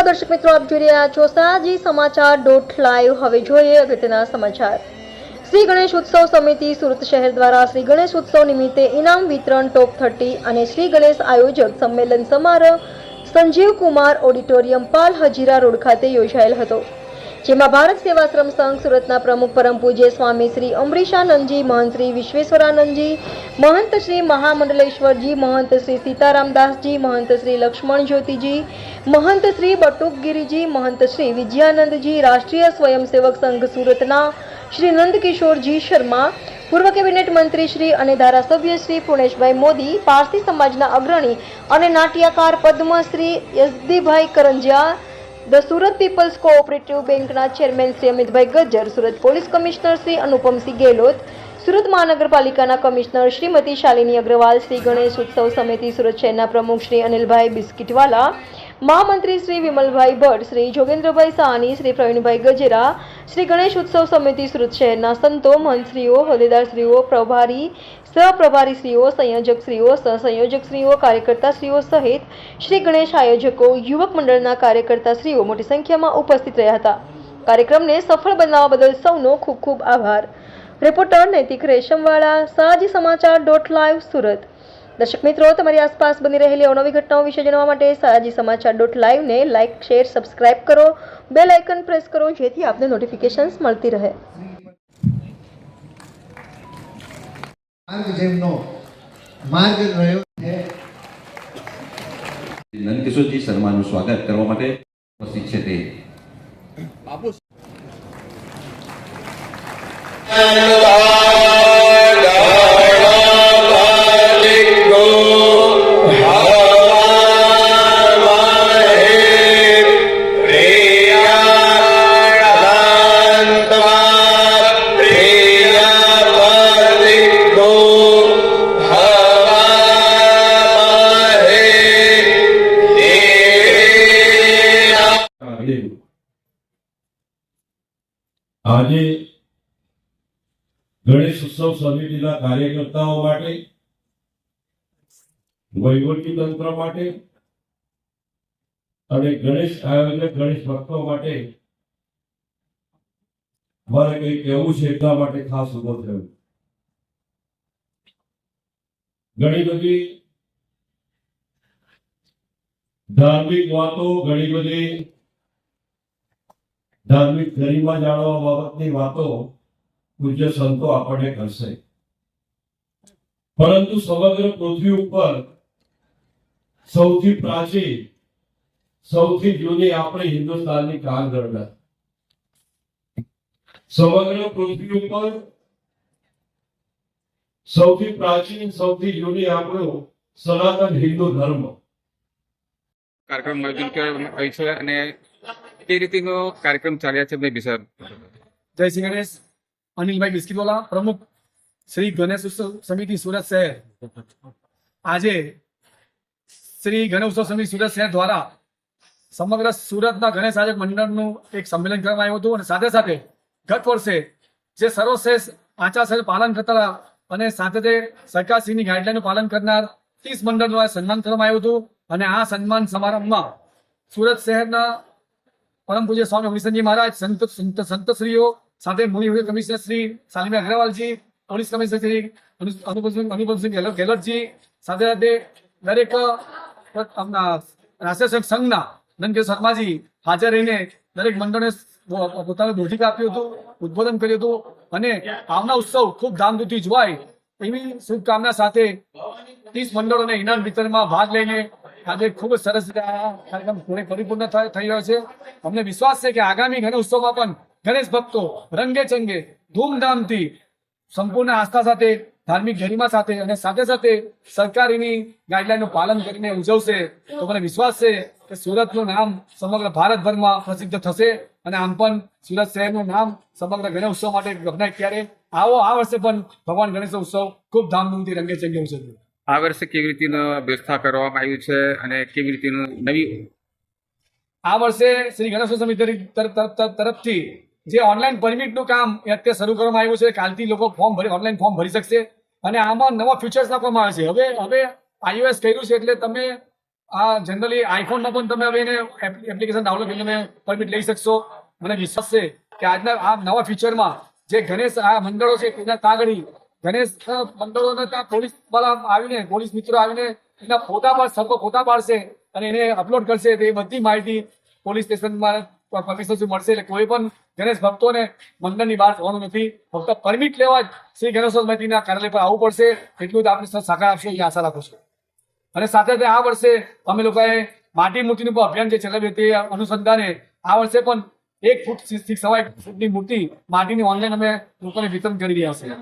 દર્શક મિત્રો, આપ જોઈ રહ્યા છો સાજી સમાચાર .live। હવે જોઈએ અગત્યના સમાચાર। શ્રી ગણેશ ઉત્સવ સમિતિ સુરત શહેર દ્વારા શ્રી ગણેશ ઉત્સવ નિમિત્તે ઇનામ વિતરણ ટોપ 30 અને શ્રી ગણેશ આયોજક સંમેલન સમારોહ સંજીવ કુમાર ઓડિટોરિયમ પાલ હજીરા રોડ ખાતે યોજાયેલ હતો, જેમાં ભારત સેવાશ્રમ સંઘ સુરતના પ્રમુખ પરમ પૂજ્ય સ્વામી શ્રી અમરીશાનંદજી, મહંત શ્રી વિશ્વેશ્વરાનંદજી, મહંત શ્રી મહામંડલેશ્વરજી, મહંત શ્રી સીતારામદાસજી, મહંત શ્રી લક્ષ્મણ જ્યોતિજી, મહંત શ્રી બટુકગીરીજી, મહંત શ્રી વિજયાનંદજી, રાષ્ટ્રીય સ્વયંસેવક સંઘ સુરતના શ્રી નંદકિશોરજી શર્મા, પૂર્વ કેબિનેટ મંત્રી શ્રી અને ધારાસભ્ય શ્રી પુણેશભાઈ મોદી, પારસી સમાજના અગ્રણી અને નાટ્યકાર Padma Shri Yazdibhai Karanjia, the Surat people's cooperative બેંકના chairman Shri Amitbhai Gajjar, Surat police commissioner Shri Anupamsinh Gehlot, Surat મહાનગરપાલિકાના કમિશનર શ્રીમતી શાલિની અગ્રવાલ, શ્રી ગણેશ ઉત્સવ સમિતિ સુરત શહેરના પ્રમુખ શ્રી અનિલભાઈ બિસ્કીટવાલા, મહામંત્રી શ્રી વિમલભાઈ ભટ્ટ, શ્રી જોગેન્દ્રભાઈ સાહની, શ્રી પ્રવીણભાઈ ગજેરા, શ્રી ગણેશ ઉત્સવ સમિતિ સુરત શહેરના સંતો, મહંતશ્રીઓ, હોદ્દેદારશ્રીઓ, પ્રભારી, સહપ્રભારીશ્રીઓ, સંયોજકશ્રીઓ, સહસંયોજકશ્રીઓ, કાર્યકર્તાશ્રીઓ સહિત શ્રી ગણેશ આયોજકો, યુવક મંડળના કાર્યકર્તાશ્રીઓ મોટી સંખ્યામાં ઉપસ્થિત રહ્યા હતા। કાર્યક્રમને સફળ બનાવવા બદલ સૌનો ખૂબ ખૂબ આભાર। રિપોર્ટર નૈતિક રેશમવાળા, સાજી સમાચાર .live સુરત। દર્શક મિત્રો, તમારી આસપાસ બની રહેલી અવનવી ઘટનાઓ વિશે જાણવા માટે સાજી સમાચાર .live ને લાઇક, શેર, સબસ્ક્રાઇબ કરો, બેલ આઇકન પ્રેસ કરો, જેથી આપને નોટિફિકેશન્સ મળતી રહે। માર્ગ રહ્યો છે। નંદકિશોરજી શર્માનું સ્વાગત કરવા માટે ઉપસ્થિત છે તે બાપુ આજે ગણેશ ઉત્સવ સમિતિના કાર્યકર્તાઓ માટે, વહીવટી તંત્ર માટે અને ગણેશ આયોજક, ગણેશ ભક્તો માટે મારે કંઈ કહેવું છે એટલા માટે ખાસ ઉભો થયો। ઘણી બધી ધાર્મિક વાતો, ઘણી બધી ધાર્મિક ગરિમા જાળવવા બાબતની વાતો પૂજ્ય સંતો આપણને કરશે, પરંતુ સમગ્ર પૃથ્વી ઉપર સૌથી પ્રાચીન, સૌથી જૂની આપણી હિન્દુસ્તાનની કાળગણના, સમગ્ર પૃથ્વી ઉપર સૌથી પ્રાચીન, સૌથી જૂની આપણું સનાતન હિન્દુ ધર્મ કાર્યક્રમ આયોજન કરવામાં છે અને તે રીતેનો કાર્યક્રમ ચાલ્યા છે। વિસર જય શ્રી ગણેશ। અનિલભાઈ બિસ્કીટવાલા, પ્રમુખ શ્રી ગણેશ ઉત્સવ સમિતિ સુરત શહેર। આજે શ્રી ગણેશ ઉત્સવ સમિતિ સુરત શહેર દ્વારા સમગ્ર સુરતના ગણેશ આયોજક મંડળનું એક સંમેલન કરવામાં આવ્યું હતું અને સાથે સાથે ગત વર્ષે જે સર્વશ્રેષ્ઠ આચારસંહિતાનું પાલન કરતા અને સાથે તે સરકારશ્રીની ગાઈડલાઈનનું પાલન કરનાર 30 મંડળનું સન્માન કરવામાં આવ્યું હતું અને આ સન્માન સમારંભમાં સુરત શહેરના પરમ પૂજ્ય સ્વામી અમરીશનજી મહારાજ, સંતશ્રીઓ, સાથે મુનિ commissioner Shri Shalini Agrawalji, police commissioner Shri Anupamsinh Gehlotji, સાથે સાથે દરેક રાષ્ટ્રીય સંઘના નંદકિશોર શર્માજી હાજર રહીને દરેક મંડળને પોતાનું દોઢિક આપ્યું હતું, ઉદબોધન કર્યું હતું અને આવનાર ઉત્સવ ખૂબ ધામધૂમથી જોવાય એવી શુભકામના સાથે 30 મંડળોને ઇનામ વિતરણમાં ભાગ લઈને આજે ખૂબ જ સરસ રીતે આ કાર્યક્રમ પરિપૂર્ણ થઈ રહ્યો છે। અમને વિશ્વાસ છે કે આગામી ગણેશ ઉત્સવમાં પણ ગણેશ ભક્તો રંગે ચંગે ધૂમધામથી સંપૂર્ણ આસ્થા સાથે, ધાર્મિક ગરિમા સાથે અને સાથે સાથે સરકારીની ગાઈડલાઈનનું પાલન કરીને ઉજવશે તો મને વિશ્વાસ છે કે સુરતનું નામ સમગ્ર ભારતભરમાં પ્રસિદ્ધ થશે અને આમ પણ સુરત શહેરનું નામ સમગ્ર ગણેશ ઉત્સવ માટે ગણાય। ત્યારે આવો આ વર્ષે પણ ભગવાન ગણેશ ઉત્સવ ખૂબ ધામધૂમથી રંગે ચંગે ઉજવશે। આ વર્ષે કેવી રીતનું વ્યવસ્થા કરવામાં આવ્યું છે અને કેવી રીતનું નવી આ વર્ષે શ્રી ગણેશ ઉત્સવ સમિતિ તરફથી જે ઓનલાઈન પરમિટનું કામ એ અત્યારે શરૂ કરવામાં આવ્યું છે। કાલથી લોકો ઓનલાઈન ફોર્મ ભરી શકશે અને આમાં નવા ફીચર્સ નાખવામાં આવે છે। હવે iOS કર્યું છે એટલે તમે આ જનરલી આઈફોનમાં પણ તમે હવે એને એપ્લિકેશન ડાઉનલોડ કરીને તમે પરમિટ લઈ શકશો. મને વિશ્વાસ છે કે આજના આ નવા ફીચરમાં જે ગણેશ આ મંડળો છે તેના આગળ ગણેશ મંડળોને ત્યાં પોલીસ વાળા આવીને પોલીસ મિત્રો આવીને એના ફોટા પાડશે અને એને અપલોડ કરશે. તો એ બધી માહિતી પોલીસ સ્ટેશનમાં પરમિશન મળશે. એટલે કોઈ પણ ગણેશ ભક્તોને મંડળની બહાર જવાનું નથી. ફક્ત પરમિટ લેવા જ શ્રી ગણેશ સમિતિના કાર્યાલય પર આવવું પડશે. એટલું જ આપણી સહકાર આપશે એ આશા રાખું છું. અને સાથે સાથે આ વર્ષે અમે લોકોએ માટી મૂર્તિનું પણ અભિયાન જે ચલાવ્યું તે અનુસંધાને આ વર્ષે પણ 1 ફૂટ 6 સવા 1 ફૂટની મૂર્તિ માટીની ઓનલાઈન અમે લોકોને વિતરણ કરી રહ્યા છીએ.